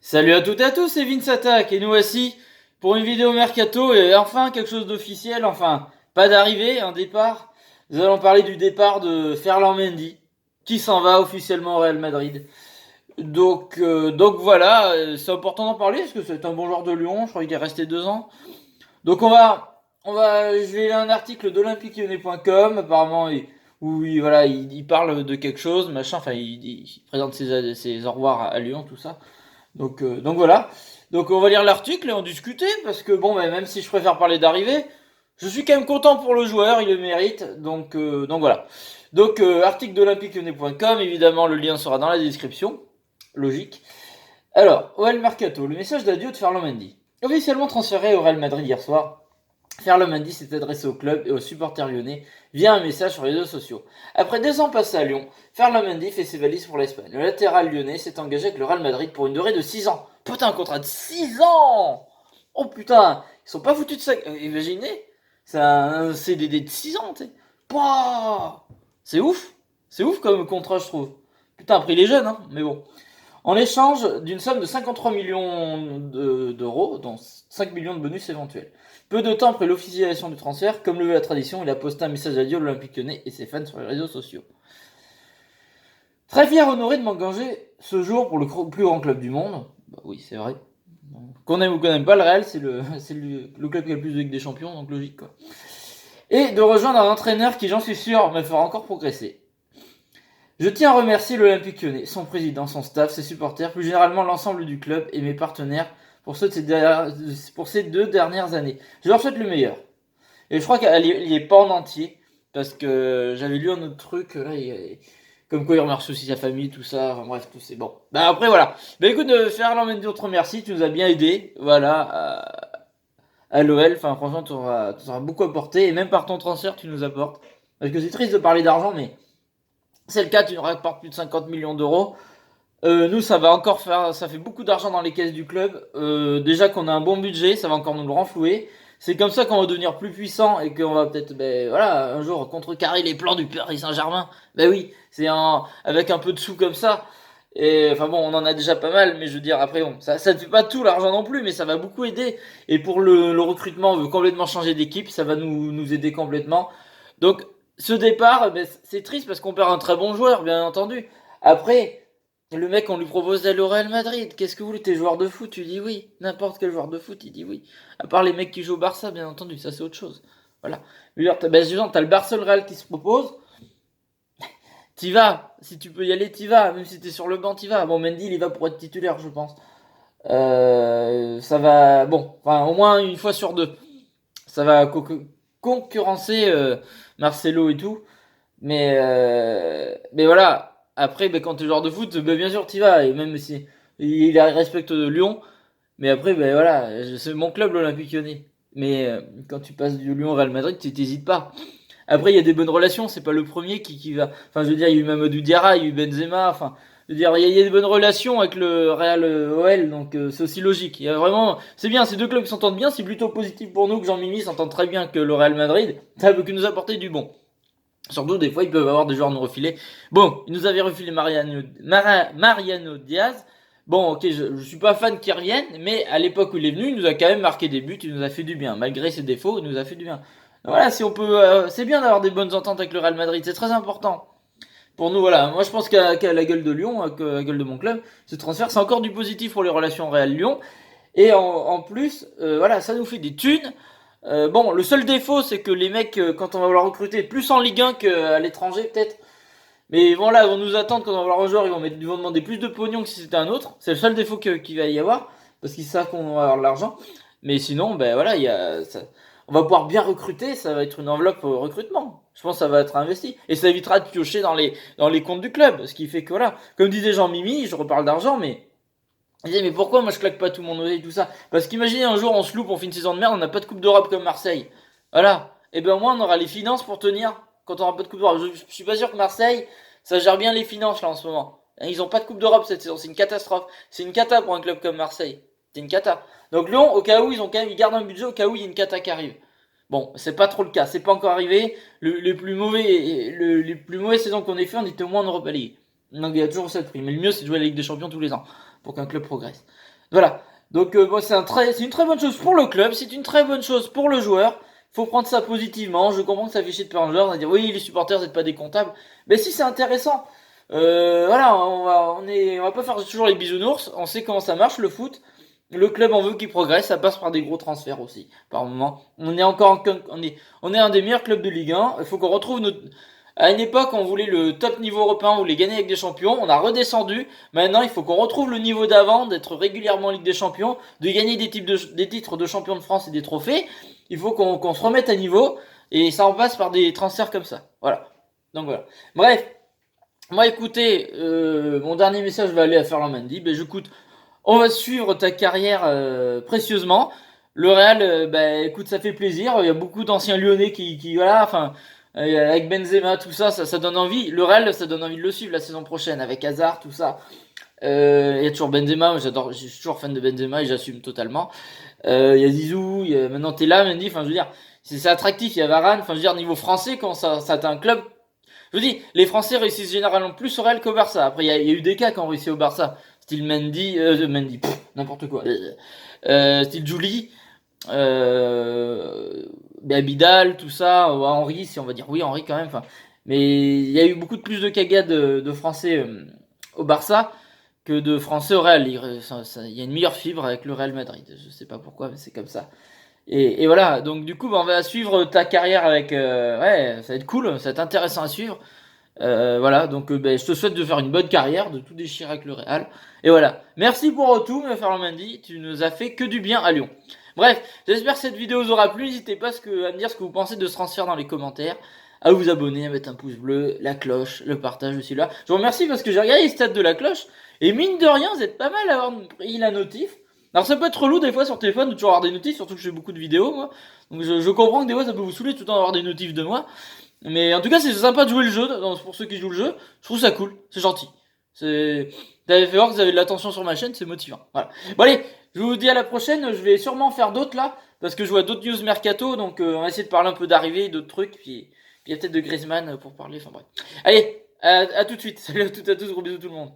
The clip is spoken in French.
Salut à toutes et à tous, c'est Vince Attack et nous voici pour une vidéo mercato et enfin quelque chose d'officiel, enfin pas d'arrivée, un départ. Nous allons parler du départ de Ferland Mendy qui s'en va officiellement au Real Madrid. Donc voilà, c'est important d'en parler parce que c'est un bon joueur de Lyon, je crois qu'il est resté 2 ans. Donc je vais lire un article d'olympiquelyonnais.com apparemment où il parle de quelque chose, machin, enfin il présente ses au revoir à Lyon, tout ça. Donc voilà. Donc on va lire l'article et en discuter parce que bon, bah, même si je préfère parler d'arrivée, je suis quand même content pour le joueur, il le mérite. Donc voilà. Article d'olympiquelyonnais.com, évidemment le lien sera dans la description, logique. Alors, OL Mercato, le message d'adieu de Ferland Mendy. Officiellement transféré au Real Madrid hier soir, Ferland Mendy s'est adressé au club et aux supporters lyonnais via un message sur les réseaux sociaux. Après 2 ans passés à Lyon, Ferland Mendy fait ses valises pour l'Espagne. Le latéral lyonnais s'est engagé avec le Real Madrid pour une durée de 6 ans. Putain, un contrat de 6 ans. Oh putain, ils sont pas foutus de ça. Imaginez, c'est un CDD de 6 ans, tu sais. Pouah, c'est ouf. C'est ouf comme contrat, je trouve. Putain, après il est jeune, hein, mais bon. En échange d'une somme de 53 millions d'euros, dont 5 millions de bonus éventuels. Peu de temps après l'officialisation du transfert, comme le veut la tradition, il a posté un message d'adieu à l'Olympique Lyonnais et ses fans sur les réseaux sociaux. Très fier honoré de m'engager ce jour pour le plus grand club du monde. Bah oui, c'est vrai. Qu'on aime ou qu'on n'aime pas, le Real, c'est le club qui a le plus de Ligue des Champions, donc logique quoi. Et de rejoindre un entraîneur qui, j'en suis sûr, me fera encore progresser. Je tiens à remercier l'Olympique Lyonnais, son président, son staff, ses supporters, plus généralement l'ensemble du club et mes partenaires pour ces 2 dernières années. Je leur souhaite le meilleur. Et je crois qu'il y est pas en entier, parce que j'avais lu un autre truc, là, comme quoi il remercie aussi sa famille, tout ça, enfin bref, tout c'est bon. Bah après voilà. Bah écoute, Ferland Mendy, on te remercie, tu nous as bien aidé, voilà, à l'OL, enfin franchement, tu auras beaucoup apporté, et même par ton transfert, tu nous apportes. Parce que c'est triste de parler d'argent, mais c'est le cas, tu nous rapportes plus de 50 millions d'euros. Nous, ça va encore faire, ça fait beaucoup d'argent dans les caisses du club. Déjà qu'on a un bon budget, ça va encore nous le renflouer. C'est comme ça qu'on va devenir plus puissant et qu'on va peut-être, ben voilà, un jour contrecarrer les plans du Paris Saint-Germain. Ben oui, avec un peu de sous comme ça. Et enfin bon, on en a déjà pas mal, mais je veux dire, après bon, ça ne fait pas tout l'argent non plus, mais ça va beaucoup aider. Et pour le recrutement, on veut complètement changer d'équipe, ça va nous aider complètement. Donc, ce départ, ben, c'est triste parce qu'on perd un très bon joueur, bien entendu. Après, le mec, on lui propose d'aller au Real Madrid. Qu'est-ce que vous voulez, t'es joueur de foot? Tu dis oui. N'importe quel joueur de foot, il dit oui. À part les mecs qui jouent au Barça, bien entendu, ça c'est autre chose. Voilà. Mais alors, t'as le Barça, le Real qui se propose. T'y vas. Si tu peux y aller, t'y vas. Même si t'es sur le banc, t'y vas. Bon, Mendy, il y va pour être titulaire, je pense. Ça va. Bon, enfin, au moins une fois sur deux. Ça va concurrencer Marcelo et tout. Mais voilà. Après, ben, quand t'es joueur de foot, ben, bien sûr, t'y vas. Et même si il respecte Lyon. Mais après, ben voilà, c'est mon club, l'Olympique Lyonnais. Mais quand tu passes du Lyon au Real Madrid, tu t'hésites pas. Après, il y a des bonnes relations, c'est pas le premier qui va. Enfin, je veux dire, il y a eu Mamadou Diarra, il y a eu Benzema, enfin, je veux dire, il y a des bonnes relations avec le Real OL, donc c'est aussi logique. Il y a vraiment, c'est bien, ces deux clubs qui s'entendent bien, c'est plutôt positif pour nous que Jean-Mimi s'entende très bien que le Real Madrid, ça peut que nous apporter du bon. Surtout, des fois, ils peuvent avoir des joueurs à nous refiler. Bon, ils nous avaient refilé Mariano Diaz. Bon, ok, je suis pas fan qu'il revienne, mais à l'époque où il est venu, il nous a quand même marqué des buts, il nous a fait du bien. Malgré ses défauts, il nous a fait du bien. Voilà, si on peut, c'est bien d'avoir des bonnes ententes avec le Real Madrid, c'est très important. Pour nous, voilà. Moi, je pense qu'à la gueule de Lyon, à la gueule de mon club, ce transfert, c'est encore du positif pour les relations Real-Lyon. Et en plus, voilà, ça nous fait des thunes. Bon, le seul défaut, c'est que les mecs, quand on va vouloir recruter, plus en Ligue 1 qu'à l'étranger, peut-être. Mais bon, là, ils vont nous attendre quand on va voir un joueur, ils vont demander plus de pognon que si c'était un autre. C'est le seul défaut qu'il va y avoir, parce qu'ils savent qu'on va avoir de l'argent. Mais sinon, ben voilà, on va pouvoir bien recruter, ça va être une enveloppe au recrutement. Je pense que ça va être investi. Et ça évitera de piocher dans les comptes du club. Ce qui fait que voilà, comme disait Jean-Mimi, je reparle d'argent, mais il disait, mais pourquoi moi je claque pas tout mon oseille, tout ça? Parce qu'imaginez un jour on se loupe, on fait une saison de merde, on n'a pas de Coupe d'Europe comme Marseille. Voilà. Et ben au moins on aura les finances pour tenir quand on aura pas de Coupe d'Europe. Je suis pas sûr que Marseille, ça gère bien les finances là en ce moment. Ils ont pas de Coupe d'Europe cette saison, c'est une catastrophe. C'est une cata pour un club comme Marseille. C'est une cata. Donc Lyon, au cas où, ils gardent un budget au cas où il y a une cata qui arrive. Bon, c'est pas trop le cas, c'est pas encore arrivé. Les plus mauvais saisons qu'on ait fait, on était au moins en Europa League. Donc il y a toujours cette prime. Mais le mieux, c'est de jouer à la Ligue des Champions tous les ans pour qu'un club progresse. Voilà. Donc bon, c'est une très bonne chose pour le club, c'est une très bonne chose pour le joueur. Faut prendre ça positivement. Je comprends que ça fait chier de perdre un joueur, on va dire oui, les supporters, vous n'êtes pas des comptables. Mais si c'est intéressant. Voilà, on va pas faire toujours les bisounours. On sait comment ça marche le foot. Le club en veut qu'il progresse, ça passe par des gros transferts aussi, par moment. On est un des meilleurs clubs de Ligue 1. Il faut qu'on retrouve notre. À une époque, on voulait le top niveau européen, on voulait gagner avec des champions. On a redescendu. Maintenant, il faut qu'on retrouve le niveau d'avant, d'être régulièrement en Ligue des Champions, de gagner des titres de champion de France et des trophées. Il faut qu'on se remette à niveau. Et ça en passe par des transferts comme ça. Voilà. Donc voilà. Bref. Moi, écoutez, mon dernier message va aller à Ferland Mendy. Ben, j'écoute, on va suivre ta carrière précieusement. Le Real, écoute, ça fait plaisir. Il y a beaucoup d'anciens Lyonnais voilà, enfin, avec Benzema, tout ça, ça donne envie. Le Real, ça donne envie de le suivre la saison prochaine avec Hazard, tout ça. Il y a toujours Benzema, j'adore, je suis toujours fan de Benzema et j'assume totalement. Il y a Zizou, maintenant t'es là, Mendy, enfin, je veux dire, c'est attractif. Il y a Varane, enfin, je veux dire, niveau français, quand ça t'as un club. Je vous dis, les Français réussissent généralement plus au Real qu'au Barça. Après, il y a eu des cas qui ont réussi au Barça. Style Mendy, n'importe quoi. Style Julie, Abidal, tout ça, Henry, si on va dire oui, Henry quand même. Enfin, mais il y a eu beaucoup plus de cagades de Français au Barça que de Français au Real. Il y a une meilleure fibre avec le Real Madrid. Je sais pas pourquoi, mais c'est comme ça. Et voilà, donc du coup, on va suivre ta carrière avec. Ouais, ça va être cool, ça va être intéressant à suivre. Voilà, donc je te souhaite de faire une bonne carrière, de tout déchirer avec le Real. Et voilà. Merci pour tout, Ferland Mendy. Tu nous as fait que du bien à Lyon. Bref, j'espère que cette vidéo vous aura plu. N'hésitez pas à me dire ce que vous pensez de ce transfert dans les commentaires. À vous abonner, à mettre un pouce bleu, la cloche, le partage aussi là. Je vous remercie parce que j'ai regardé les stats de la cloche. Et mine de rien, vous êtes pas mal à avoir pris la notif. Alors ça peut être relou des fois sur téléphone de toujours avoir des notifs, surtout que je fais beaucoup de vidéos moi. Donc je comprends que des fois ça peut vous saouler tout le temps d'avoir des notifs de moi. Mais en tout cas, c'est sympa de jouer le jeu, pour ceux qui jouent le jeu. Je trouve ça cool, c'est gentil. C'est... T'avais fait voir que vous avez de l'attention sur ma chaîne, c'est motivant. Voilà. Bon allez, je vous dis à la prochaine, je vais sûrement faire d'autres là, parce que je vois d'autres news mercato, donc on va essayer de parler un peu d'arrivée, d'autres trucs, puis il y a peut-être de Griezmann pour parler, enfin bref. Allez, à tout de suite, salut à toutes et à tous, gros bisous tout le monde.